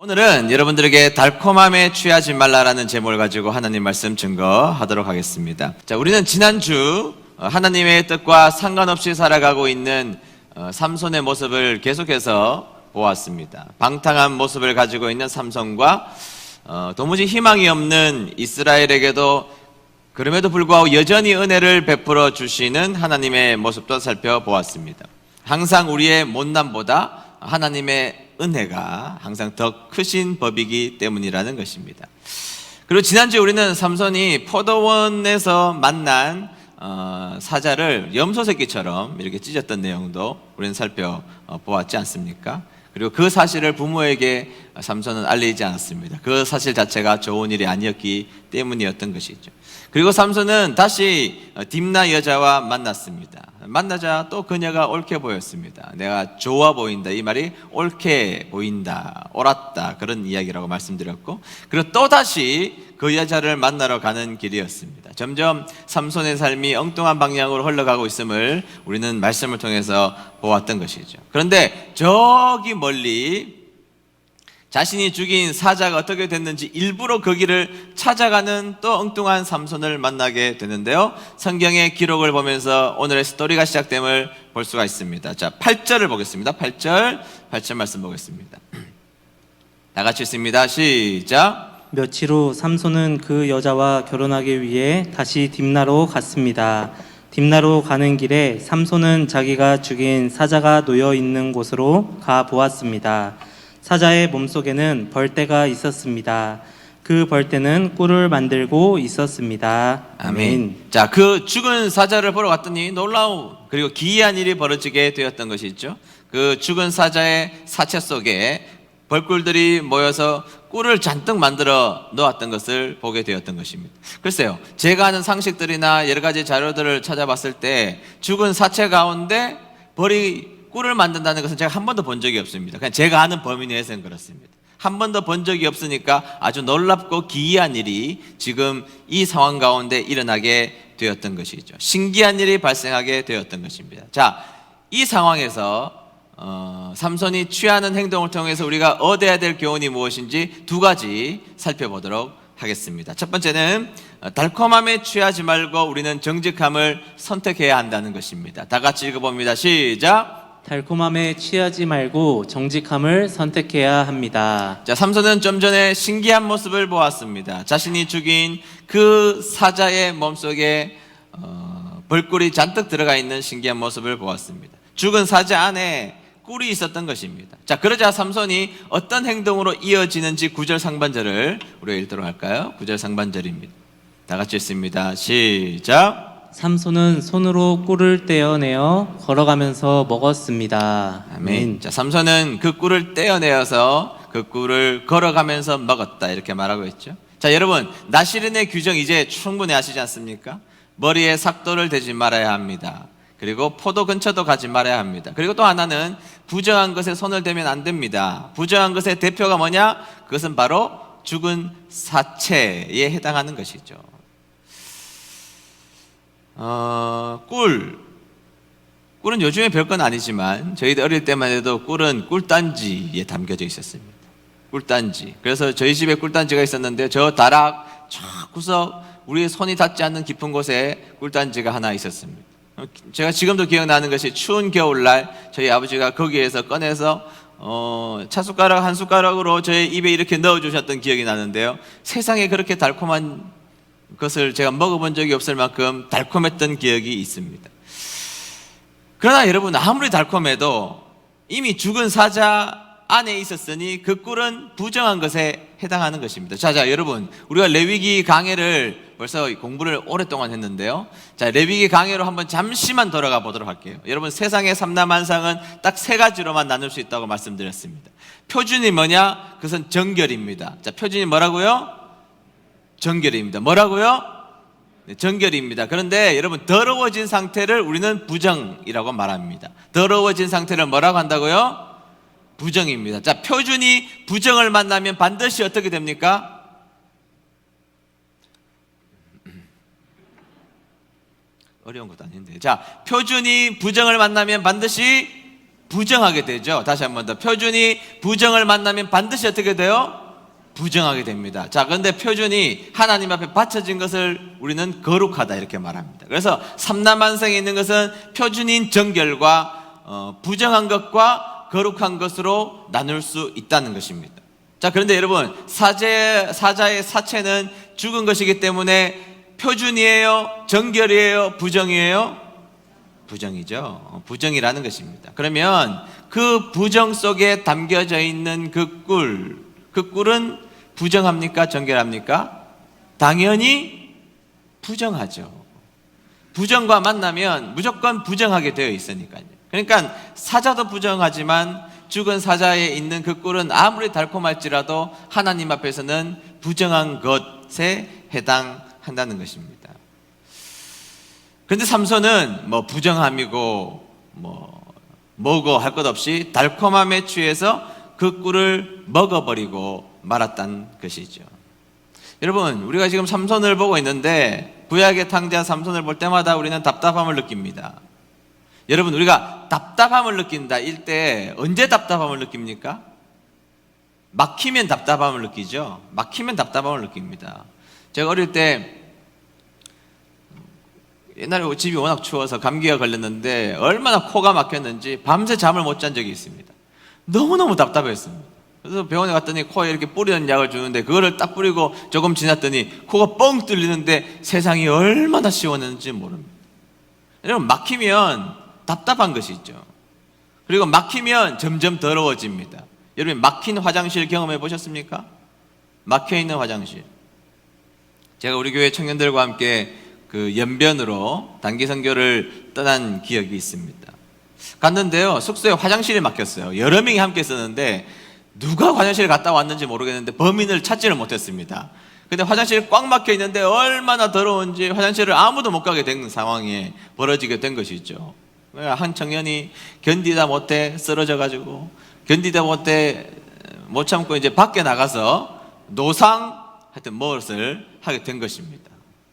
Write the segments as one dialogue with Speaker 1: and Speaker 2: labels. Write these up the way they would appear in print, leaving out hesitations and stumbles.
Speaker 1: 오늘은 여러분들에게 달콤함에 취하지 말라라는 제목을 가지고 하나님 말씀 증거하도록 하겠습니다. 자, 우리는 지난주 하나님의 뜻과 상관없이 살아가고 있는 삼손의 모습을 계속해서 보았습니다. 방탕한 모습을 가지고 있는 삼손과 도무지 희망이 없는 이스라엘에게도 그럼에도 불구하고 여전히 은혜를 베풀어 주시는 하나님의 모습도 살펴보았습니다. 항상 우리의 못남보다 하나님의 은혜가 항상 더 크신 법이기 때문이라는 것입니다. 그리고 지난주에 우리는 삼손이 포도원에서 만난 사자를 염소 새끼처럼 이렇게 찢었던 내용도 우리는 살펴보았지 않습니까? 그리고 그 사실을 부모에게 삼손은 알리지 않았습니다. 그 사실 자체가 좋은 일이 아니었기 때문이었던 것이죠. 그리고 삼손은 다시 딥나 여자와 만났습니다. 만나자 또 그녀가 옳게 보였습니다. 내가 좋아 보인다, 이 말이 옳게 보인다, 옳았다, 그런 이야기라고 말씀드렸고, 그리고 또다시 그 여자를 만나러 가는 길이었습니다. 점점 삼손의 삶이 엉뚱한 방향으로 흘러가고 있음을 우리는 말씀을 통해서 보았던 것이죠. 그런데 저기 멀리 자신이 죽인 사자가 어떻게 됐는지 일부러 그 길을 찾아가는 또 엉뚱한 삼손을 만나게 되는데요, 성경의 기록을 보면서 오늘의 스토리가 시작됨을 볼 수가 있습니다. 자, 8절을 보겠습니다. 8절 말씀 보겠습니다. 다 같이 읽습니다. 시작.
Speaker 2: 며칠 후 삼손은 그 여자와 결혼하기 위해 다시 딥나로 갔습니다. 딥나로 가는 길에 삼손은 자기가 죽인 사자가 놓여 있는 곳으로 가 보았습니다. 사자의 몸속에는 벌떼가 있었습니다. 그 벌떼는 꿀을 만들고 있었습니다.
Speaker 1: 아멘. 자, 그 죽은 사자를 보러 갔더니 놀라운 그리고 기이한 일이 벌어지게 되었던 것이 있죠. 그 죽은 사자의 사체 속에 벌꿀들이 모여서 꿀을 잔뜩 만들어 놓았던 것을 보게 되었던 것입니다. 글쎄요, 제가 아는 상식들이나 여러 가지 자료들을 찾아봤을 때 죽은 사체 가운데 벌이 꿀을 만든다는 것은 제가 한 번도 본 적이 없습니다. 그냥 제가 아는 범위 내에서는 그렇습니다. 한 번도 본 적이 없으니까 아주 놀랍고 기이한 일이 지금 이 상황 가운데 일어나게 되었던 것이죠. 신기한 일이 발생하게 되었던 것입니다. 자, 이 상황에서 삼손이 취하는 행동을 통해서 우리가 얻어야 될 교훈이 무엇인지 두 가지 살펴보도록 하겠습니다. 첫 번째는 달콤함에 취하지 말고 우리는 정직함을 선택해야 한다는 것입니다. 다 같이 읽어봅니다. 시작.
Speaker 2: 달콤함에 취하지 말고 정직함을 선택해야 합니다.
Speaker 1: 자, 삼손은 좀 전에 신기한 모습을 보았습니다. 자신이 죽인 그 사자의 몸속에 벌꿀이 잔뜩 들어가 있는 신기한 모습을 보았습니다. 죽은 사자 안에 꿀이 있었던 것입니다. 자, 그러자 삼손이 어떤 행동으로 이어지는지 9절 상반절을 우리가 읽도록 할까요? 9절 상반절입니다. 다 같이 읽습니다. 시작.
Speaker 2: 삼손은 손으로 꿀을 떼어내어 걸어가면서 먹었습니다.
Speaker 1: 아멘. 자, 삼손은 그 꿀을 떼어내어서 그 꿀을 걸어가면서 먹었다, 이렇게 말하고 있죠. 자, 여러분, 나시린의 규정 이제 충분히 아시지 않습니까? 머리에 삭도를 대지 말아야 합니다. 그리고 포도 근처도 가지 말아야 합니다. 그리고 또 하나는 부정한 것에 손을 대면 안 됩니다. 부정한 것의 대표가 뭐냐? 그것은 바로 죽은 사체에 해당하는 것이죠. 꿀은 요즘에 별건 아니지만 저희들 어릴 때만 해도 꿀은 꿀단지에 담겨져 있었습니다. 꿀단지. 그래서 저희 집에 꿀단지가 있었는데 저 다락 저 구석 우리의 손이 닿지 않는 깊은 곳에 꿀단지가 하나 있었습니다. 제가 지금도 기억나는 것이 추운 겨울날 저희 아버지가 거기에서 꺼내서 차숟가락 한 숟가락으로 저의 입에 이렇게 넣어주셨던 기억이 나는데요, 세상에 그렇게 달콤한 그것을 제가 먹어본 적이 없을 만큼 달콤했던 기억이 있습니다. 그러나 여러분, 아무리 달콤해도 이미 죽은 사자 안에 있었으니 그 꿀은 부정한 것에 해당하는 것입니다. 자, 여러분, 우리가 레위기 강해를 벌써 공부를 오랫동안 했는데요, 자, 레위기 강해로 한번 잠시만 돌아가 보도록 할게요. 여러분, 세상의 삼라만상은 딱 세 가지로만 나눌 수 있다고 말씀드렸습니다. 표준이 뭐냐? 그것은 정결입니다. 자, 표준이 뭐라고요? 정결입니다. 뭐라고요? 네, 정결입니다. 그런데 여러분, 더러워진 상태를 우리는 부정이라고 말합니다. 더러워진 상태를 뭐라고 한다고요? 부정입니다. 자, 표준이 부정을 만나면 반드시 어떻게 됩니까? 어려운 것도 아닌데. 자, 표준이 부정을 만나면 반드시 부정하게 되죠. 다시 한 번 더. 표준이 부정을 만나면 반드시 어떻게 돼요? 부정하게 됩니다. 자, 그런데 표준이 하나님 앞에 바쳐진 것을 우리는 거룩하다 이렇게 말합니다. 그래서 삼라만상에 있는 것은 표준인 정결과 부정한 것과 거룩한 것으로 나눌 수 있다는 것입니다. 자, 그런데 여러분, 사자의 사체는 죽은 것이기 때문에 표준이에요? 정결이에요? 부정이에요? 부정이죠. 부정이라는 것입니다. 그러면 그 부정 속에 담겨져 있는 그 꿀은 부정합니까? 정결합니까? 당연히 부정하죠. 부정과 만나면 무조건 부정하게 되어 있으니까요. 그러니까 사자도 부정하지만 죽은 사자에 있는 그 꿀은 아무리 달콤할지라도 하나님 앞에서는 부정한 것에 해당한다는 것입니다. 그런데 삼손은 뭐 부정함이고 뭐고 할 것 없이 달콤함에 취해서 그 꿀을 먹어버리고 말았다는 것이죠. 여러분, 우리가 지금 삼손을 보고 있는데 구약의 탕자 삼손을 볼 때마다 우리는 답답함을 느낍니다. 여러분, 우리가 답답함을 느낀다 일 때 언제 답답함을 느낍니까? 막히면 답답함을 느끼죠. 막히면 답답함을 느낍니다. 제가 어릴 때 옛날에 집이 워낙 추워서 감기가 걸렸는데 얼마나 코가 막혔는지 밤새 잠을 못 잔 적이 있습니다. 너무너무 답답했습니다. 그래서 병원에 갔더니 코에 이렇게 뿌리는 약을 주는데 그거를 딱 뿌리고 조금 지났더니 코가 뻥 뚫리는데 세상이 얼마나 시원했는지 모릅니다. 여러분, 막히면 답답한 것이 있죠. 그리고 막히면 점점 더러워집니다. 여러분, 막힌 화장실 경험해 보셨습니까? 막혀있는 화장실. 제가 우리 교회 청년들과 함께 그 연변으로 단기 선교를 떠난 기억이 있습니다. 갔는데요, 숙소에 화장실이 막혔어요. 여러 명이 함께 있었는데 누가 화장실에 갔다 왔는지 모르겠는데 범인을 찾지를 못했습니다. 근데 화장실이 꽉 막혀 있는데 얼마나 더러운지 화장실을 아무도 못 가게 된 상황에 벌어지게 된 것이죠. 한 청년이 견디다 못해 쓰러져 가지고 견디다 못해 못 참고 이제 밖에 나가서 노상 하여튼 무엇을 하게 된 것입니다.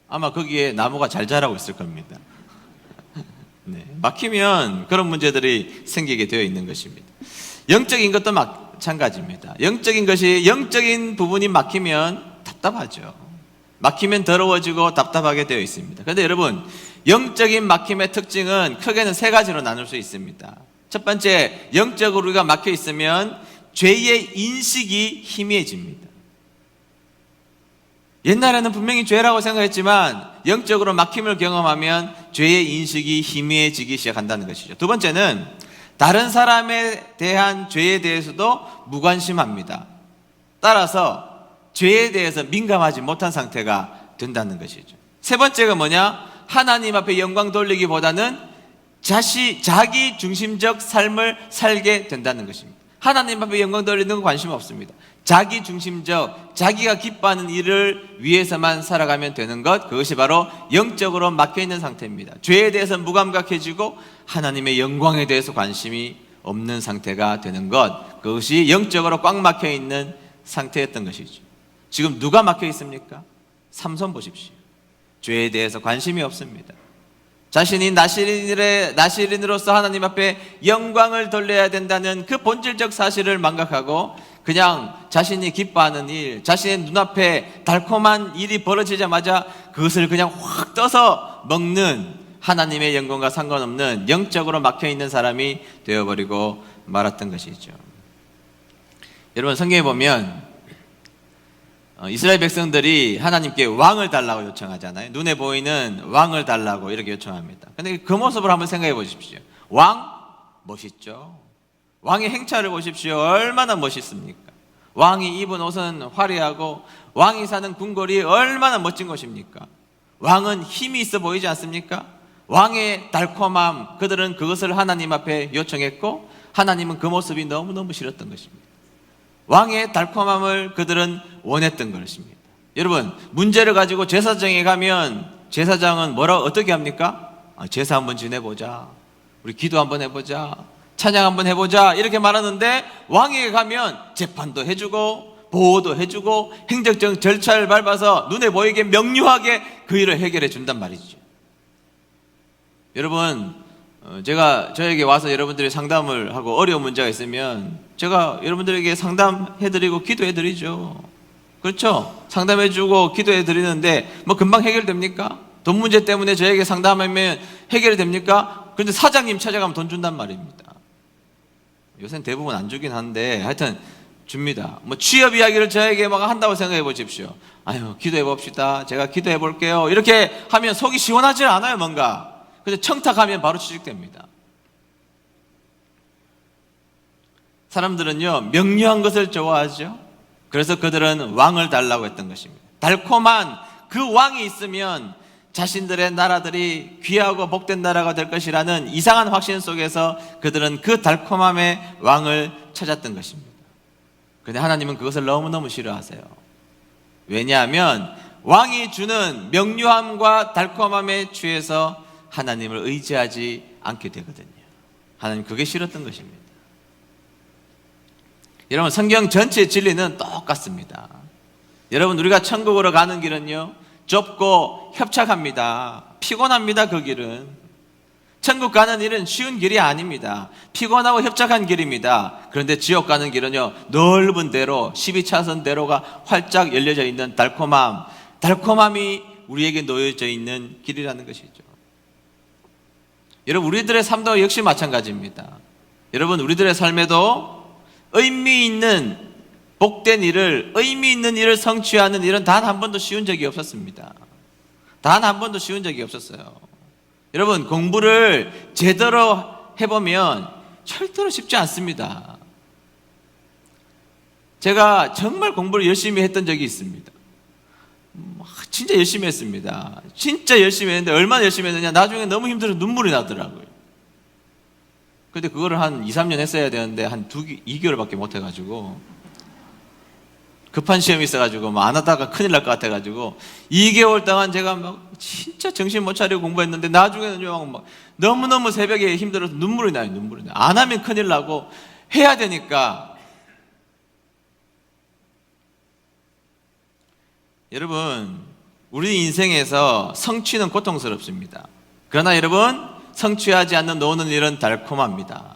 Speaker 1: 아마 거기에 나무가 잘 자라고 있을 겁니다. 네, 막히면 그런 문제들이 생기게 되어 있는 것입니다. 영적인 것도 마찬가지입니다. 영적인 부분이 막히면 답답하죠. 막히면 더러워지고 답답하게 되어 있습니다. 그런데 여러분, 영적인 막힘의 특징은 크게는 세 가지로 나눌 수 있습니다. 첫 번째, 영적으로 우리가 막혀 있으면 죄의 인식이 희미해집니다. 옛날에는 분명히 죄라고 생각했지만 영적으로 막힘을 경험하면 죄의 인식이 희미해지기 시작한다는 것이죠. 두 번째는 다른 사람에 대한 죄에 대해서도 무관심합니다. 따라서 죄에 대해서 민감하지 못한 상태가 된다는 것이죠. 세 번째가 뭐냐? 하나님 앞에 영광 돌리기보다는 자기 중심적 삶을 살게 된다는 것입니다. 하나님 앞에 영광 돌리는 건 관심 없습니다. 자기 중심적, 자기가 기뻐하는 일을 위해서만 살아가면 되는 것, 그것이 바로 영적으로 막혀있는 상태입니다. 죄에 대해서 무감각해지고 하나님의 영광에 대해서 관심이 없는 상태가 되는 것, 그것이 영적으로 꽉 막혀있는 상태였던 것이죠. 지금 누가 막혀 있습니까? 삼손 보십시오. 죄에 대해서 관심이 없습니다. 자신이 나시린으로서 하나님 앞에 영광을 돌려야 된다는 그 본질적 사실을 망각하고 그냥 자신이 기뻐하는 일, 자신의 눈앞에 달콤한 일이 벌어지자마자 그것을 그냥 확 떠서 먹는, 하나님의 영광과 상관없는 영적으로 막혀있는 사람이 되어버리고 말았던 것이죠. 여러분, 성경에 보면 이스라엘 백성들이 하나님께 왕을 달라고 요청하잖아요. 눈에 보이는 왕을 달라고 이렇게 요청합니다. 근데 그 모습을 한번 생각해 보십시오. 왕 멋있죠. 왕의 행차를 보십시오. 얼마나 멋있습니까? 왕이 입은 옷은 화려하고 왕이 사는 궁궐이 얼마나 멋진 것입니까? 왕은 힘이 있어 보이지 않습니까? 왕의 달콤함, 그들은 그것을 하나님 앞에 요청했고 하나님은 그 모습이 너무너무 싫었던 것입니다. 왕의 달콤함을 그들은 원했던 것입니다. 여러분, 문제를 가지고 제사장에 가면 제사장은 어떻게 합니까? 제사 한번 지내보자, 우리 기도 한번 해보자, 찬양 한번 해보자, 이렇게 말하는데 왕에게 가면 재판도 해주고 보호도 해주고 행정적 절차를 밟아서 눈에 보이게 명료하게 그 일을 해결해 준단 말이죠. 여러분, 제가 저에게 와서 여러분들이 상담을 하고 어려운 문제가 있으면 제가 여러분들에게 상담해드리고 기도해드리죠. 그렇죠? 상담해주고 기도해드리는데 뭐 금방 해결됩니까? 돈 문제 때문에 저에게 상담하면 해결이 됩니까? 그런데 사장님 찾아가면 돈 준단 말입니다. 요새는 대부분 안 주긴 한데 하여튼 줍니다. 뭐 취업 이야기를 저에게 막 한다고 생각해 보십시오. 아유, 기도해 봅시다. 제가 기도해 볼게요. 이렇게 하면 속이 시원하지 않아요, 뭔가. 근데 청탁하면 바로 취직됩니다. 사람들은요, 명료한 것을 좋아하죠. 그래서 그들은 왕을 달라고 했던 것입니다. 달콤한 그 왕이 있으면 자신들의 나라들이 귀하고 복된 나라가 될 것이라는 이상한 확신 속에서 그들은 그 달콤함의 왕을 찾았던 것입니다. 그런데 하나님은 그것을 너무너무 싫어하세요. 왜냐하면 왕이 주는 명료함과 달콤함에 취해서 하나님을 의지하지 않게 되거든요. 하나님 그게 싫었던 것입니다. 여러분, 성경 전체의 진리는 똑같습니다. 여러분, 우리가 천국으로 가는 길은요, 좁고 협착합니다. 피곤합니다. 그 길은. 천국 가는 길은 쉬운 길이 아닙니다. 피곤하고 협착한 길입니다. 그런데 지옥 가는 길은요, 넓은 대로, 12차선 대로가 활짝 열려져 있는 달콤함이 우리에게 놓여져 있는 길이라는 것이죠. 여러분, 우리들의 삶도 역시 마찬가지입니다. 여러분, 우리들의 삶에도 의미 있는 복된 일을, 의미 있는 일을 성취하는 일은 단 한 번도 쉬운 적이 없었습니다. 단 한 번도 쉬운 적이 없었어요. 여러분, 공부를 제대로 해보면 절대로 쉽지 않습니다. 제가 정말 공부를 열심히 했던 적이 있습니다. 진짜 열심히 했습니다. 진짜 열심히 했는데 얼마나 열심히 했느냐, 나중에 너무 힘들어서 눈물이 나더라고요. 근데 그거를 한 2, 3년 했어야 되는데 한 2개월밖에 못 해가지고, 급한 시험이 있어가지고 안 하다가 큰일 날 것 같아가지고 2개월 동안 제가 막 진짜 정신 못 차리고 공부했는데 나중에는 막 너무너무 새벽에 힘들어서 눈물이 나요. 안 하면 큰일 나고 해야 되니까. 여러분, 우리 인생에서 성취는 고통스럽습니다. 그러나 여러분, 성취하지 않는 노는 일은 달콤합니다.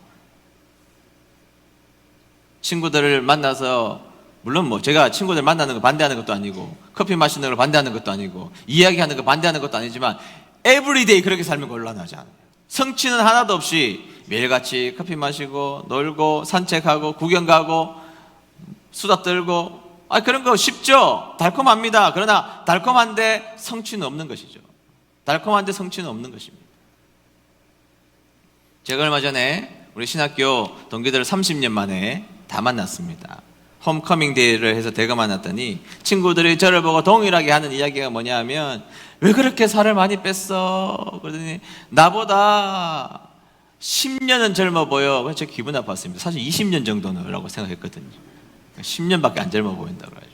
Speaker 1: 친구들을 만나서, 물론 뭐 제가 친구들 만나는 거 반대하는 것도 아니고, 커피 마시는 걸 반대하는 것도 아니고, 이야기하는 거 반대하는 것도 아니지만 에브리데이 그렇게 살면 곤란하지 않아요. 성취는 하나도 없이 매일같이 커피 마시고 놀고 산책하고 구경 가고 수다 떨고, 그런 거 쉽죠? 달콤합니다. 그러나 달콤한데 성취는 없는 것이죠. 달콤한데 성취는 없는 것입니다. 제가 얼마 전에 우리 신학교 동기들을 30년 만에 다 만났습니다. 홈커밍 데이를 해서 대거 만났더니 친구들이 저를 보고 동일하게 하는 이야기가 뭐냐 하면, 왜 그렇게 살을 많이 뺐어? 그러더니 나보다 10년은 젊어 보여. 그래서 제가 기분 나빴습니다. 사실 20년 정도는 라고 생각했거든요. 10년밖에 안 젊어 보인다고 하죠.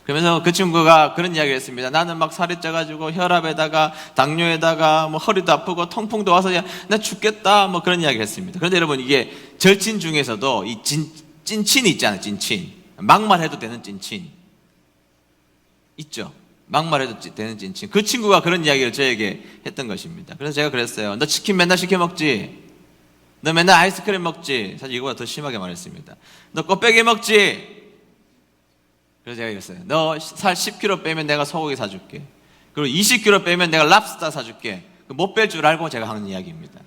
Speaker 1: 그러면서 그 친구가 그런 이야기를 했습니다. 나는 막 살이 쪄가지고 혈압에다가 당뇨에다가 뭐 허리도 아프고 통풍도 와서 야, 나 죽겠다 뭐 그런 이야기를 했습니다. 그런데 여러분, 이게 절친 중에서도 이 찐친이 있잖아요. 찐친. 막말해도 되는 찐친 있죠. 막말해도 되는 찐친. 그 친구가 그런 이야기를 저에게 했던 것입니다. 그래서 제가 그랬어요. 너 치킨 맨날 시켜 먹지? 너 맨날 아이스크림 먹지? 사실 이거보다 더 심하게 말했습니다. 너 곱빼기 먹지? 그래서 제가 이랬어요. 너 살 10kg 빼면 내가 소고기 사줄게. 그리고 20kg 빼면 내가 랍스터 사줄게. 못 뺄 줄 알고 제가 하는 이야기입니다.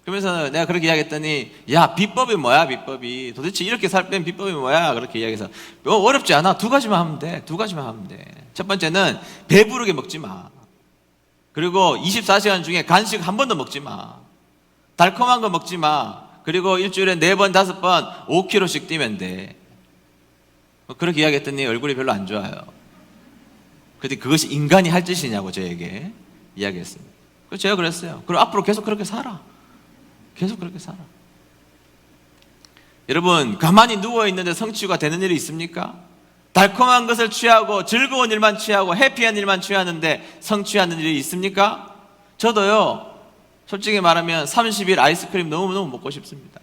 Speaker 1: 그러면서 내가 그렇게 이야기했더니, 야, 비법이 뭐야, 비법이. 도대체 이렇게 살 뺀 비법이 뭐야? 그렇게 이야기해서, 어렵지 않아. 2가지만 하면 돼. 2가지만 하면 돼. 첫 번째는 배부르게 먹지 마. 그리고 24시간 중에 간식 한 번도 먹지 마. 달콤한 거 먹지 마. 그리고 일주일에 4번, 5번 5kg씩 뛰면 돼. 그렇게 이야기했더니 얼굴이 별로 안 좋아요. 그런데 그것이 인간이 할 짓이냐고 저에게 이야기했습니다. 그래서 제가 그랬어요. 그럼 앞으로 계속 그렇게 살아. 계속 그렇게 살아. 여러분, 가만히 누워있는데 성취가 되는 일이 있습니까? 달콤한 것을 취하고 즐거운 일만 취하고 해피한 일만 취하는데 성취하는 일이 있습니까? 저도요, 솔직히 말하면 30일 아이스크림 너무너무 먹고 싶습니다.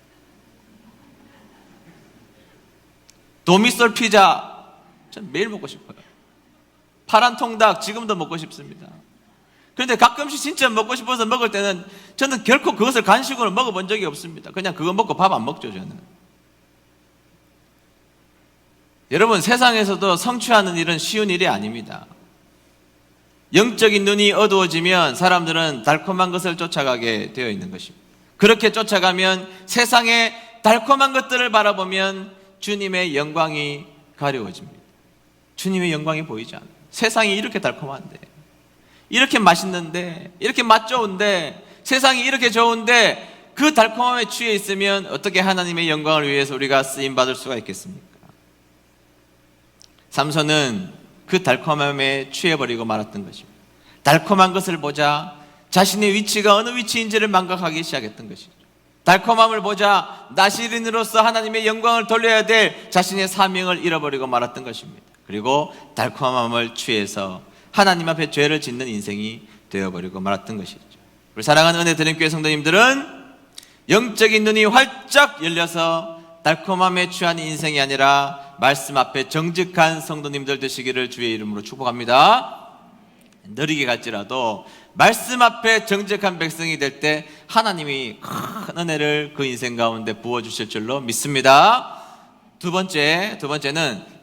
Speaker 1: 도미솔 피자 전 매일 먹고 싶어요. 파란 통닭 지금도 먹고 싶습니다. 그런데 가끔씩 진짜 먹고 싶어서 먹을 때는 저는 결코 그것을 간식으로 먹어본 적이 없습니다. 그냥 그거 먹고 밥 안 먹죠, 저는. 여러분, 세상에서도 성취하는 일은 쉬운 일이 아닙니다. 영적인 눈이 어두워지면 사람들은 달콤한 것을 쫓아가게 되어 있는 것입니다. 그렇게 쫓아가면 세상의 달콤한 것들을 바라보면 주님의 영광이 가려워집니다. 주님의 영광이 보이지 않아요. 세상이 이렇게 달콤한데, 이렇게 맛있는데, 이렇게 맛 좋은데, 세상이 이렇게 좋은데 그 달콤함에 취해 있으면 어떻게 하나님의 영광을 위해서 우리가 쓰임받을 수가 있겠습니까? 삼손은 그 달콤함에 취해버리고 말았던 것입니다. 달콤한 것을 보자 자신의 위치가 어느 위치인지를 망각하기 시작했던 것이죠. 달콤함을 보자 나시린으로서 하나님의 영광을 돌려야 될 자신의 사명을 잃어버리고 말았던 것입니다. 그리고 달콤함을 취해서 하나님 앞에 죄를 짓는 인생이 되어버리고 말았던 것이죠. 우리 사랑하는 은혜드림교회 성도님들은 영적인 눈이 활짝 열려서 달콤함에 취한 인생이 아니라 말씀 앞에 정직한 성도님들 되시기를 주의 이름으로 축복합니다. 느리게 갈지라도 말씀 앞에 정직한 백성이 될 때 하나님이 큰 은혜를 그 인생 가운데 부어주실 줄로 믿습니다. 두 번째는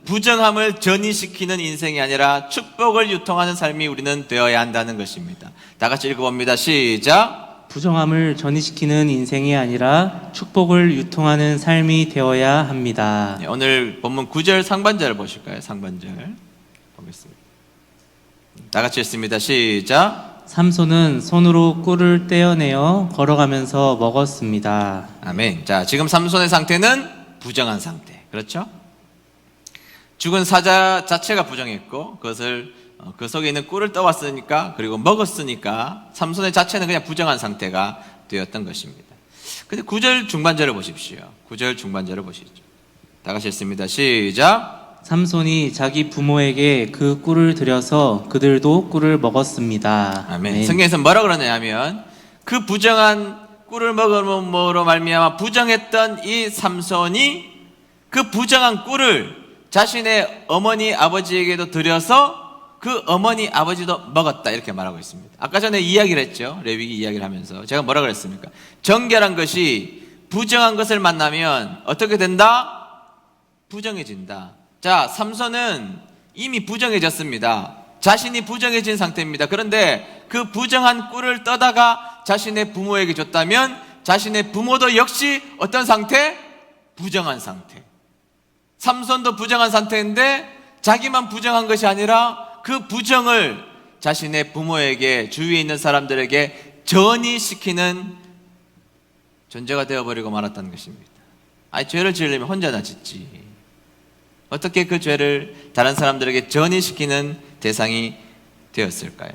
Speaker 1: 부정함을 전이시키는 인생이 아니라 축복을 유통하는 삶이 우리는 되어야 한다는 것입니다. 다 같이 읽어봅니다. 시작.
Speaker 2: 부정함을 전이시키는 인생이 아니라 축복을 유통하는 삶이 되어야 합니다.
Speaker 1: 네, 오늘 본문 9절 상반절을 보실까요? 상반절 보겠습니다. 다 같이 읽습니다. 시작.
Speaker 2: 삼손은 손으로 꿀을 떼어내어 걸어가면서 먹었습니다.
Speaker 1: 아멘. 자, 지금 삼손의 상태는 부정한 상태. 그렇죠? 죽은 사자 자체가 부정했고 그것을 그 속에 있는 꿀을 떠왔으니까 그리고 먹었으니까 삼손의 자체는 그냥 부정한 상태가 되었던 것입니다. 근데 9절 중반절을 보십시오. 9절 중반절을 보시죠. 다 같이 읽습니다. 시작.
Speaker 2: 삼손이 자기 부모에게 그 꿀을 들여서 그들도 꿀을 먹었습니다.
Speaker 1: 아멘. 성경에서 뭐라 그러냐면 그 부정한 꿀을 먹음으로 말미암아 부정했던 이 삼손이 그 부정한 꿀을 자신의 어머니 아버지에게도 드려서 그 어머니 아버지도 먹었다 이렇게 말하고 있습니다. 아까 전에 이야기를 했죠. 레위기 이야기를 하면서 제가 뭐라 그랬습니까? 정결한 것이 부정한 것을 만나면 어떻게 된다? 부정해진다. 자, 삼손은 이미 부정해졌습니다. 자신이 부정해진 상태입니다. 그런데 그 부정한 꿀을 떠다가 자신의 부모에게 줬다면 자신의 부모도 역시 어떤 상태? 부정한 상태. 삼손도 부정한 상태인데 자기만 부정한 것이 아니라 그 부정을 자신의 부모에게 주위에 있는 사람들에게 전이시키는 존재가 되어버리고 말았다는 것입니다. 아니, 죄를 지으려면 혼자나 짓지 어떻게 그 죄를 다른 사람들에게 전이시키는 대상이 되었을까요?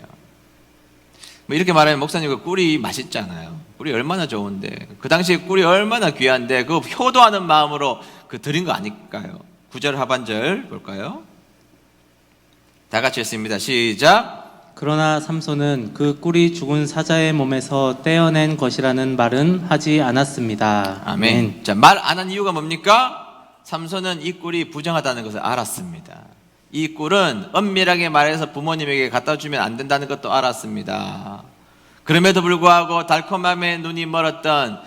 Speaker 1: 뭐 이렇게 말하면 목사님 그 꿀이 맛있잖아요. 꿀이 얼마나 좋은데 그 당시에 꿀이 얼마나 귀한데 그 효도하는 마음으로 그 드린 거 아닐까요? 9절 하반절 볼까요? 다 같이 했습니다. 시작.
Speaker 2: 그러나 삼손은 그 꿀이 죽은 사자의 몸에서 떼어낸 것이라는 말은 하지 않았습니다.
Speaker 1: 아멘. 자, 말 안 한 이유가 뭡니까? 삼손은 이 꿀이 부정하다는 것을 알았습니다. 이 꿀은 엄밀하게 말해서 부모님에게 갖다 주면 안 된다는 것도 알았습니다. 그럼에도 불구하고 달콤함에 눈이 멀었던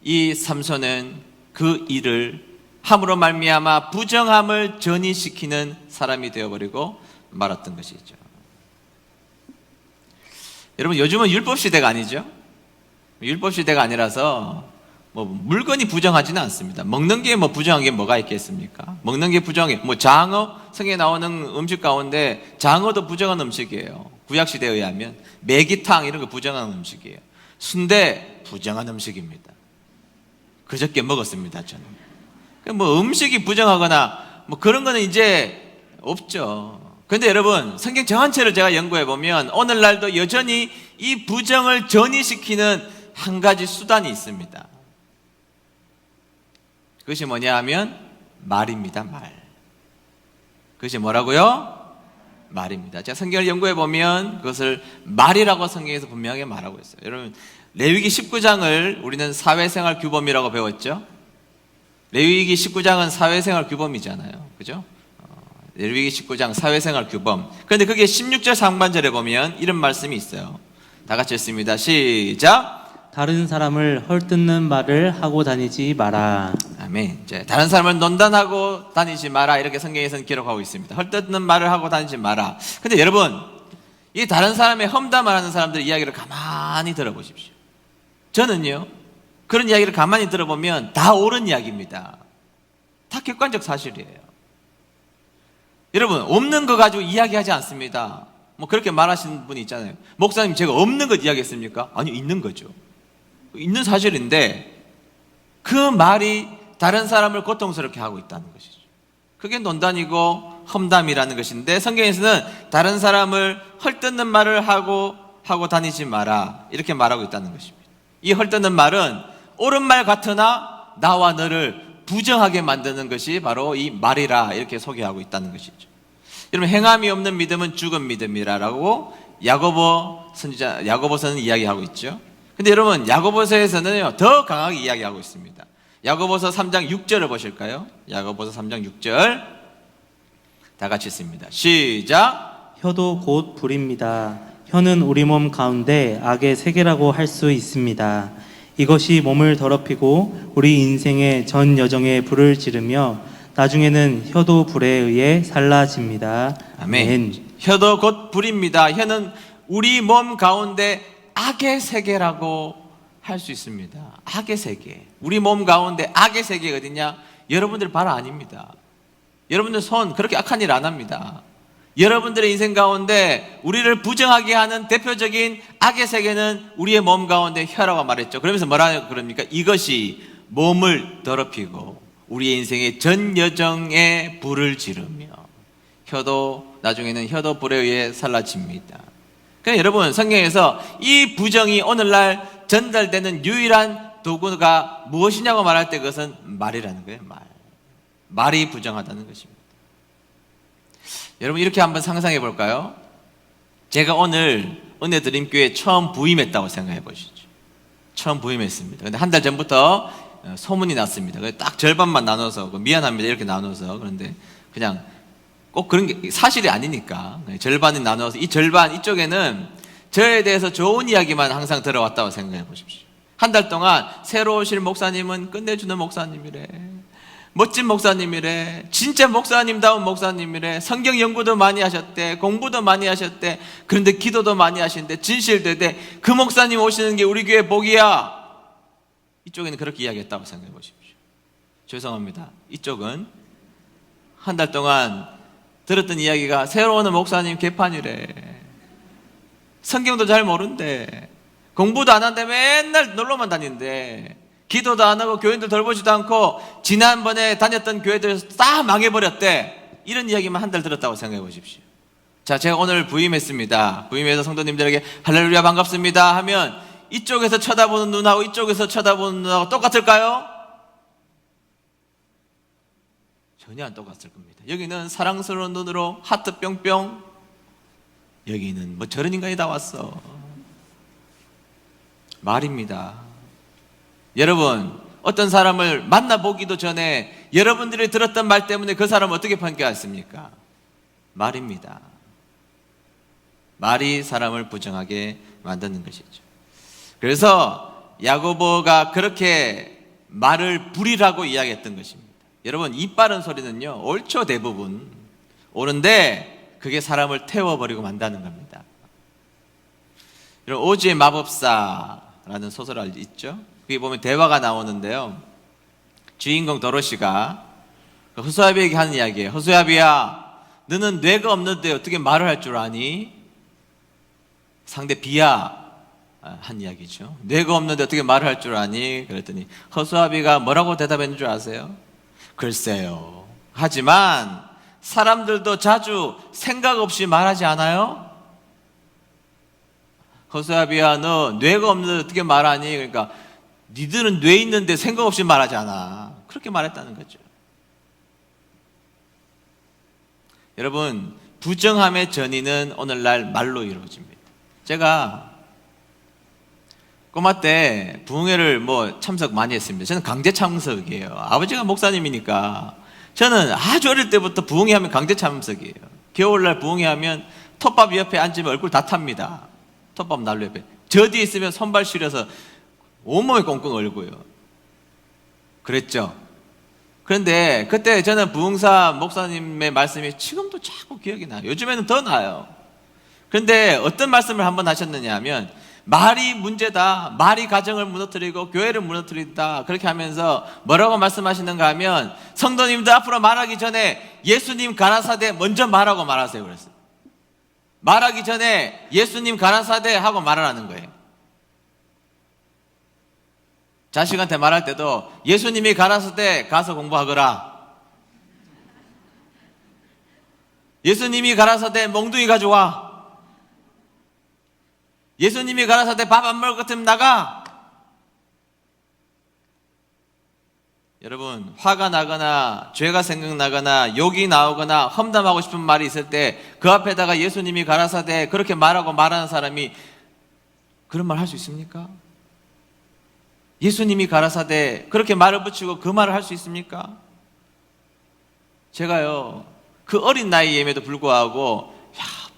Speaker 1: 이 삼손은 그 일을 함으로 말미암아 부정함을 전이시키는 사람이 되어버리고 말았던 것이죠. 여러분, 요즘은 율법 시대가 아니죠? 율법 시대가 아니라서 뭐 물건이 부정하지는 않습니다. 먹는 게 뭐 부정한 게 뭐가 있겠습니까? 먹는 게 부정해. 뭐 장어, 성경에 나오는 음식 가운데 장어도 부정한 음식이에요. 구약 시대에 의하면 메기탕 이런 거 부정한 음식이에요. 순대 부정한 음식입니다. 그저께 먹었습니다, 저는. 뭐 음식이 부정하거나 뭐 그런 거는 이제 없죠. 그런데 여러분, 성경 전체를 제가 연구해 보면 오늘날도 여전히 이 부정을 전이시키는 한 가지 수단이 있습니다. 그것이 뭐냐 하면 말입니다. 말. 그것이 뭐라고요? 말입니다. 제가 성경을 연구해 보면 그것을 말이라고 성경에서 분명하게 말하고 있어요. 여러분, 레위기 19장을 우리는 사회생활 규범이라고 배웠죠. 레위기 19장은 사회생활 규범이잖아요. 그죠? 레위기 19장 사회생활 규범. 그런데 그게 16절 상반절에 보면 이런 말씀이 있어요. 다 같이 했습니다. 시작.
Speaker 2: 다른 사람을 헐뜯는 말을 하고 다니지 마라.
Speaker 1: 아멘. 이제 다른 사람을 논단하고 다니지 마라, 이렇게 성경에서는 기록하고 있습니다. 헐뜯는 말을 하고 다니지 마라. 근데 여러분, 이 다른 사람의 험담을 하는 사람들 이야기를 가만히 들어보십시오. 저는요, 그런 이야기를 가만히 들어보면 다 옳은 이야기입니다. 다 객관적 사실이에요. 여러분, 없는 거 가지고 이야기하지 않습니다. 뭐 그렇게 말하시는 분이 있잖아요. 목사님, 제가 없는 것 이야기했습니까? 아니요, 있는 거죠. 있는 사실인데 그 말이 다른 사람을 고통스럽게 하고 있다는 것이죠. 그게 논단이고 험담이라는 것인데, 성경에서는 다른 사람을 헐뜯는 말을 하고 다니지 마라, 이렇게 말하고 있다는 것입니다. 이 헐뜯는 말은 옳은 말 같으나 나와 너를 부정하게 만드는 것이 바로 이 말이라, 이렇게 소개하고 있다는 것이죠. 여러분, 행함이 없는 믿음은 죽은 믿음이라고 야고보서는 이야기하고 있죠. 근데 여러분, 야고보서에서는요, 더 강하게 이야기하고 있습니다. 야고보서 3장 6절을 보실까요? 야고보서 3장 6절 다 같이 읽습니다. 시작.
Speaker 2: 혀도 곧 불입니다. 혀는 우리 몸 가운데 악의 세계라고 할 수 있습니다. 이것이 몸을 더럽히고 우리 인생의 전 여정에 불을 지르며 나중에는 혀도 불에 의해 살라집니다.
Speaker 1: 아멘. 혀도 곧 불입니다. 혀는 우리 몸 가운데 악의 세계라고 할 수 있습니다. 악의 세계. 우리 몸 가운데 악의 세계가 어디냐? 여러분들 발 아닙니다. 여러분들 손 그렇게 악한 일 안 합니다. 여러분들의 인생 가운데 우리를 부정하게 하는 대표적인 악의 세계는 우리의 몸 가운데 혀라고 말했죠. 그러면서 뭐라고 그럽니까? 이것이 몸을 더럽히고 우리의 인생의 전 여정에 불을 지르며 혀도 나중에는 혀도 불에 의해 살라집니다. 그러니까 여러분, 성경에서 이 부정이 오늘날 전달되는 유일한 도구가 무엇이냐고 말할 때 그것은 말이라는 거예요. 말이 부정하다는 것입니다. 여러분, 이렇게 한번 상상해 볼까요? 제가 오늘 은혜드림교회에 처음 부임했다고 생각해 보시죠. 처음 부임했습니다. 근데 한 달 전부터 소문이 났습니다. 딱 절반만 나눠서, 미안합니다, 이렇게 나눠서. 그런데 그냥 꼭 그런 게 사실이 아니니까 절반이 나눠서, 이 절반 이쪽에는 저에 대해서 좋은 이야기만 항상 들어왔다고 생각해 보십시오. 한 달 동안 새로 오실 목사님은 끝내주는 목사님이래, 멋진 목사님이래, 진짜 목사님다운 목사님이래, 성경 연구도 많이 하셨대, 공부도 많이 하셨대, 그런데 기도도 많이 하시는데 진실되대, 그 목사님 오시는 게 우리 교회 복이야. 이쪽에는 그렇게 이야기했다고 생각해 보십시오. 죄송합니다. 이쪽은 한 달 동안 들었던 이야기가 새로 오는 목사님 개판이래, 성경도 잘 모른대, 공부도 안 한대, 맨날 놀러만 다닌대, 기도도 안 하고 교인들 돌보지도 않고 지난번에 다녔던 교회들 다 망해버렸대. 이런 이야기만 한 달 들었다고 생각해 보십시오. 자, 제가 오늘 부임했습니다. 부임해서 성도님들에게 할렐루야 반갑습니다 하면 이쪽에서 쳐다보는 눈하고 이쪽에서 쳐다보는 눈하고 똑같을까요? 전혀 안 똑같을 겁니다. 여기는 사랑스러운 눈으로 하트 뿅뿅, 여기는 뭐 저런 인간이 다 왔어. 말입니다. 여러분, 어떤 사람을 만나보기도 전에 여러분들이 들었던 말 때문에 그 사람을 어떻게 평가했습니까? 말입니다. 말이 사람을 부정하게 만드는 것이죠. 그래서 야고보가 그렇게 말을 불이라고 이야기했던 것입니다. 여러분, 입 바른 소리는요, 옳죠, 대부분 옳은데 그게 사람을 태워버리고 만다는 겁니다. 여러분, 오즈의 마법사라는 소설 있죠? 거기 보면 대화가 나오는데요, 주인공 도로시가 허수아비에게 하는 이야기예요. 허수아비야, 너는 뇌가 없는데 어떻게 말을 할 줄 아니? 상대 비야 한 이야기죠. 뇌가 없는데 어떻게 말을 할 줄 아니? 그랬더니 허수아비가 뭐라고 대답했는 줄 아세요? 글쎄요, 하지만 사람들도 자주 생각 없이 말하지 않아요? 허수아비야, 너 뇌가 없는데 어떻게 말하니? 그러니까 니들은 뇌 있는데 생각 없이 말하지 않아, 그렇게 말했다는 거죠. 여러분, 부정함의 전이는 오늘날 말로 이루어집니다. 제가 꼬마 때 부흥회를 참석 많이 했습니다. 저는 강제 참석이에요. 아버지가 목사님이니까 저는 아주 어릴 때부터 부흥회 하면 강제 참석이에요. 겨울날 부흥회 하면 톱밥 옆에 앉으면 얼굴 다 탑니다. 톱밥 난로 옆에 저 뒤에 있으면 손발 시려서 온몸에 꽁꽁 얼고요. 그랬죠. 그런데 그때 저는 부흥사 목사님의 말씀이 지금도 자꾸 기억이 나요. 요즘에는 더 나요. 그런데 어떤 말씀을 한번 하셨느냐 하면, 말이 문제다, 말이 가정을 무너뜨리고 교회를 무너뜨린다, 그렇게 하면서 뭐라고 말씀하시는가 하면, 성도님들 앞으로 말하기 전에 예수님 가라사대 먼저 말하고 말하세요 그랬어요. 말하기 전에 예수님 가라사대 하고 말하라는 거예요. 자식한테 말할 때도 예수님이 가라사대 가서 공부하거라, 예수님이 가라사대 몽둥이 가져와, 예수님이 가라사대 밥 안 먹을 것 같으면 나가. 여러분, 화가 나거나 죄가 생각나거나 욕이 나오거나 험담하고 싶은 말이 있을 때 그 앞에다가 예수님이 가라사대 그렇게 말하고 말하는 사람이 그런 말 할 수 있습니까? 예수님이 가라사대 그렇게 말을 붙이고 그 말을 할 수 있습니까? 제가요, 그 어린 나이임에도 불구하고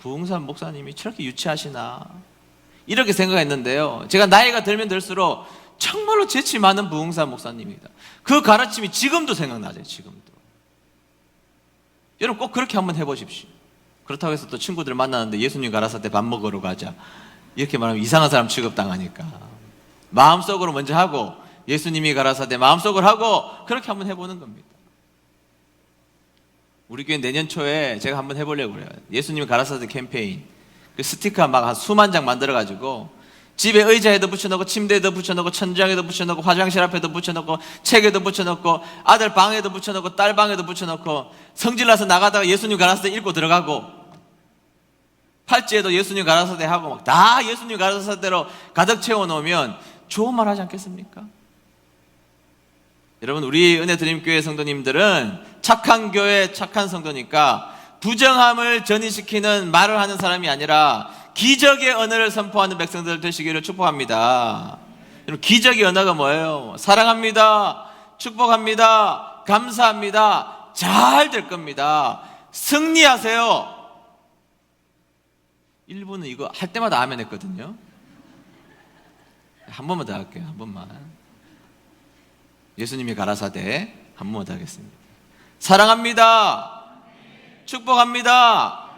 Speaker 1: 부흥사 목사님이 저렇게 유치하시나 이렇게 생각했는데요, 제가 나이가 들면 들수록 정말로 재치 많은 부흥사 목사님입니다. 그 가르침이 지금도 생각나죠. 지금도. 여러분 꼭 그렇게 한번 해보십시오. 그렇다고 해서 또 친구들 만나는데 예수님 가라사대 밥 먹으러 가자 이렇게 말하면 이상한 사람 취급당하니까 마음속으로 먼저 하고, 예수님이 가라사대 마음속으로 하고 그렇게 한번 해보는 겁니다. 우리 교회 내년 초에 제가 한번 해보려고 그래요. 예수님이 가라사대 캠페인. 그 스티커 막 한 수만 장 만들어가지고 집에 의자에도 붙여놓고, 침대에도 붙여놓고, 천장에도 붙여놓고, 화장실 앞에도 붙여놓고, 책에도 붙여놓고, 아들 방에도 붙여놓고, 딸 방에도 붙여놓고, 성질나서 나가다가 예수님 가라사대 읽고 들어가고, 팔찌에도 예수님 가라사대 하고 막 다 예수님 가라사대로 가득 채워놓으면 좋은 말 하지 않겠습니까? 여러분, 우리 은혜드림교회 성도님들은 착한 교회, 착한 성도니까 부정함을 전이시키는 말을 하는 사람이 아니라 기적의 언어를 선포하는 백성들 되시기를 축복합니다. 여러분, 기적의 언어가 뭐예요? 사랑합니다, 축복합니다, 감사합니다, 잘 될 겁니다, 승리하세요. 일부는 이거 할 때마다 아멘 했거든요. 한 번만 더 할게요. 한 번만. 예수님이 가라사대 한 번만 더 하겠습니다. 사랑합니다, 축복합니다,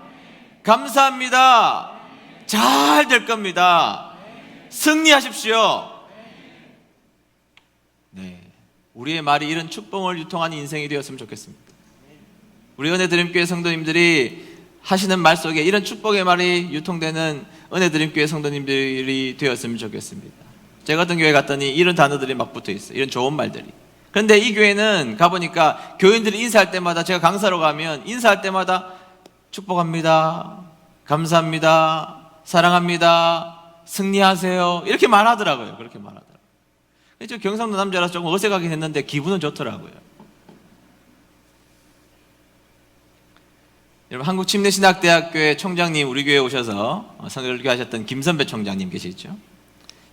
Speaker 1: 감사합니다, 잘 될 겁니다, 승리하십시오. 네, 우리의 말이 이런 축복을 유통하는 인생이 되었으면 좋겠습니다. 우리 은혜드림교회 성도님들이 하시는 말 속에 이런 축복의 말이 유통되는 은혜드림교회 성도님들이 되었으면 좋겠습니다. 제가 같은 교회 갔더니 이런 단어들이 막 붙어 있어요. 이런 좋은 말들이. 그런데 이 교회는 가보니까 교인들이 인사할 때마다, 제가 강사로 가면 인사할 때마다 축복합니다, 감사합니다, 사랑합니다, 승리하세요 이렇게 말하더라고요. 그렇게 말하더라고요. 저 경상도 남자라서 조금 어색하긴 했는데 기분은 좋더라고요. 여러분, 한국침례신학대학교의 총장님 우리 교회에 오셔서 설교하셨던 김선배 총장님 계시죠?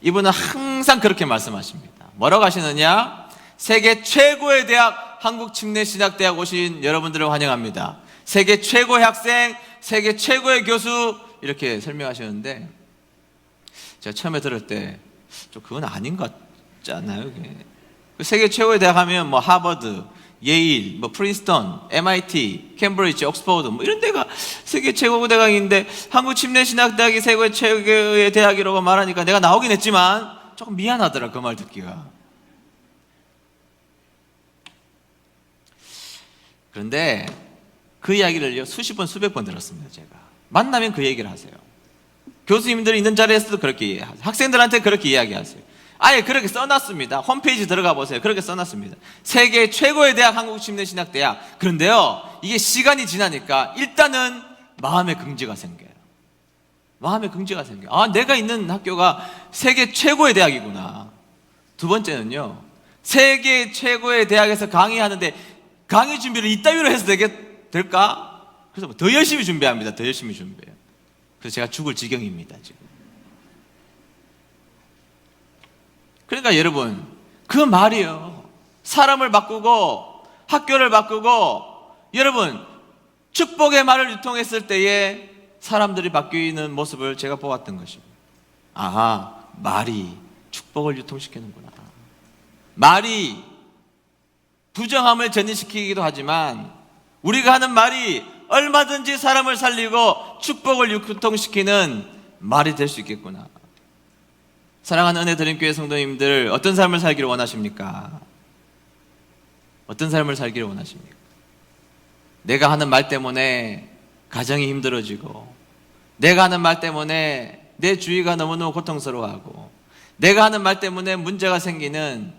Speaker 1: 이분은 항상 그렇게 말씀하십니다. 뭐라고 하시느냐? 세계 최고의 대학 한국침례신학대학 오신 여러분들을 환영합니다. 세계 최고의 학생, 세계 최고의 교수 이렇게 설명하셨는데, 제가 처음에 들을 때 좀 그건 아닌 것 같지 않나요? 세계 최고의 대학 하면 뭐 하버드, 예일, 뭐 프린스턴, MIT, 캠브리지, 옥스퍼드 뭐 이런 데가 세계 최고 대학인데 한국침례신학대학이 세계 최고의 대학이라고 말하니까 내가 나오긴 했지만 조금 미안하더라, 그 말 듣기가. 그런데 그 이야기를 수십 번, 수백 번 들었습니다. 제가 만나면 그 얘기를 하세요. 교수님들이 있는 자리에서도 그렇게 이야기하세요. 학생들한테 그렇게 이야기하세요. 아예 그렇게 써놨습니다. 홈페이지 들어가 보세요. 그렇게 써놨습니다. 세계 최고의 대학 한국침례신학대학. 그런데요, 이게 시간이 지나니까 일단은 마음의 긍지가 생겨요. 마음의 긍지가 생겨요. 아, 내가 있는 학교가 세계 최고의 대학이구나. 두 번째는요, 세계 최고의 대학에서 강의하는데 강의 준비를 이따위로 해서 될까? 그래서 더 열심히 준비합니다. 더 열심히 준비해요. 그래서 제가 죽을 지경입니다, 지금. 그러니까 여러분, 그 말이요, 사람을 바꾸고 학교를 바꾸고, 여러분, 축복의 말을 유통했을 때에 사람들이 바뀌는 모습을 제가 보았던 것입니다. 아하, 말이 축복을 유통시키는구나. 말이 부정함을 전이시키기도 하지만 우리가 하는 말이 얼마든지 사람을 살리고 축복을 유통시키는 말이 될 수 있겠구나. 사랑하는 은혜드림교회 성도님들, 어떤 삶을 살기를 원하십니까? 어떤 삶을 살기를 원하십니까? 내가 하는 말 때문에 가정이 힘들어지고, 내가 하는 말 때문에 내 주위가 너무너무 고통스러워하고, 내가 하는 말 때문에 문제가 생기는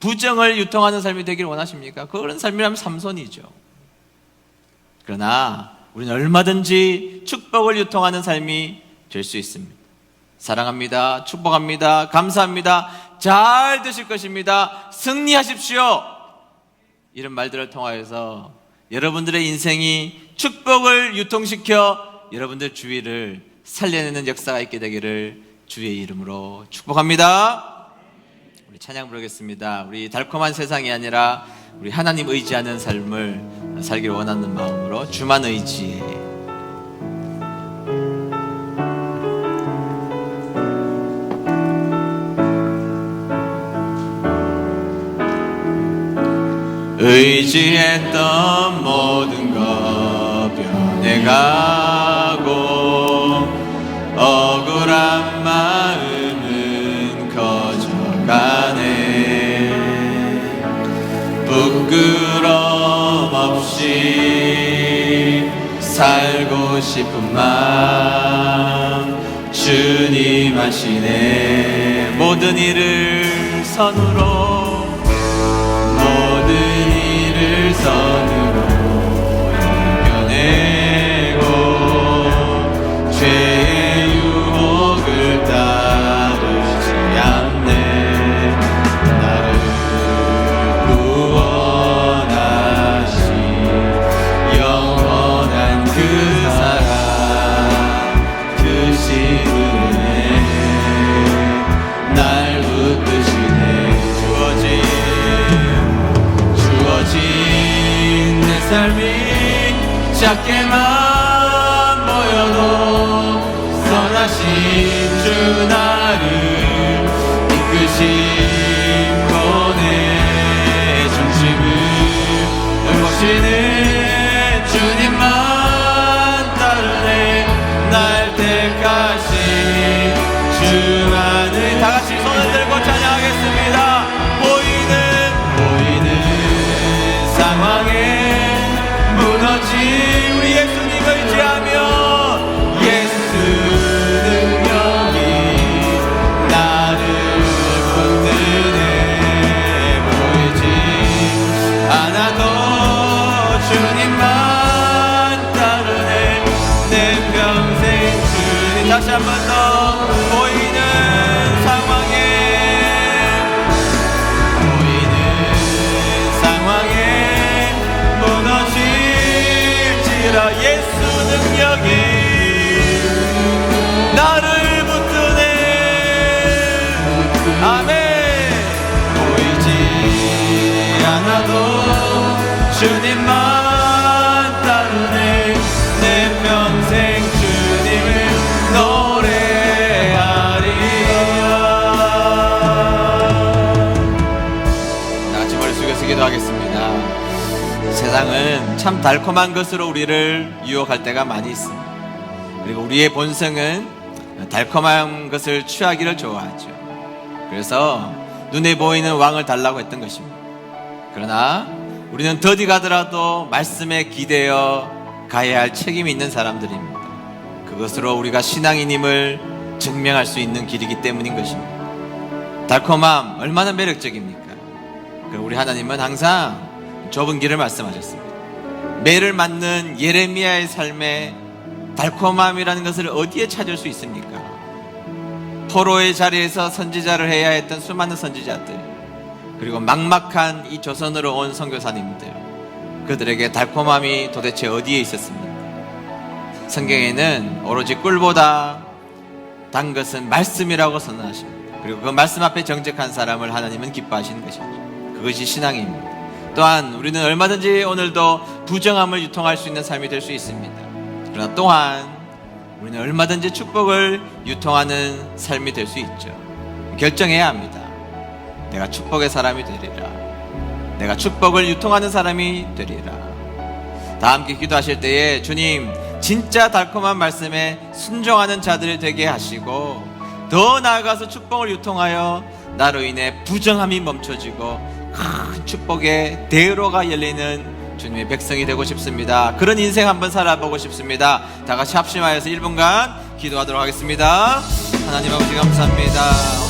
Speaker 1: 부정을 유통하는 삶이 되기를 원하십니까? 그런 삶이라면 삼손이죠. 그러나 우리는 얼마든지 축복을 유통하는 삶이 될 수 있습니다. 사랑합니다. 축복합니다. 감사합니다. 잘 되실 것입니다. 승리하십시오. 이런 말들을 통하여서 여러분들의 인생이 축복을 유통시켜 여러분들 주위를 살려내는 역사가 있게 되기를 주의 이름으로 축복합니다. 우리 찬양 부르겠습니다. 우리 달콤한 세상이 아니라 우리 하나님 의지하는 삶을 살기를 원하는 마음으로 주만 의지해. 의지했던 모든 것 변해가고 억울한 마음은 커져가네. 부끄럼 없이 살고 싶은 마음 주님 아시네. 모든 일을 선으로 선으로 이겨내고 죄의 유혹을 따르지 않네. 나를 구원하신 영원한 그 사랑 크신 은혜 날 붙드시네. 주어진 내 삶이 작게만 보여도 선하신 주 나를 이끄신 분의 중심을 모시는 주님만 따르네. 날 택하신 주만을 다같이 손을 들고 찬양하겠습니다. 보이는 상황에 무너진 우리 예수님 의지하며 예수 능력이 나를 붙드네. 보이지 않아도 주님만 따르네. 내 평생 주님. 다시 한 번 더. 보이는 상황에 예수 능력이 나를 붙드네. 아멘. 보이지 않아도 주님만 따르네. 내 평생 주님을 노래하리라. 다같이 머리 숙여서 기도하겠습니다. 세상은 참 달콤한 것으로 우리를 유혹할 때가 많이 있습니다. 그리고 우리의 본성은 달콤한 것을 취하기를 좋아하죠. 그래서 눈에 보이는 왕을 달라고 했던 것입니다. 그러나 우리는 더디 가더라도 말씀에 기대어 가야 할 책임이 있는 사람들입니다. 그것으로 우리가 신앙인임을 증명할 수 있는 길이기 때문인 것입니다. 달콤함 얼마나 매력적입니까? 그리고 우리 하나님은 항상 좁은 길을 말씀하셨습니다. 매를 맞는 예레미야의 삶에 달콤함이라는 것을 어디에 찾을 수 있습니까? 포로의 자리에서 선지자를 해야 했던 수많은 선지자들, 그리고 막막한 이 조선으로 온 선교사님들, 그들에게 달콤함이 도대체 어디에 있었습니까? 성경에는 오로지 꿀보다 단 것은 말씀이라고 선언하십니다. 그리고 그 말씀 앞에 정직한 사람을 하나님은 기뻐하시는 것입니다. 그것이 신앙입니다. 또한 우리는 얼마든지 오늘도 부정함을 유통할 수 있는 삶이 될 수 있습니다. 그러나 또한 우리는 얼마든지 축복을 유통하는 삶이 될 수 있죠. 결정해야 합니다. 내가 축복의 사람이 되리라. 내가 축복을 유통하는 사람이 되리라. 다 함께 기도하실 때에 주님, 진짜 달콤한 말씀에 순종하는 자들이 되게 하시고, 더 나아가서 축복을 유통하여 나로 인해 부정함이 멈춰지고 큰 축복의 대로가 열리는 주님의 백성이 되고 싶습니다. 그런 인생 한번 살아보고 싶습니다. 다 같이 합심하여서 1분간 기도하도록 하겠습니다. 하나님 아버지 감사합니다.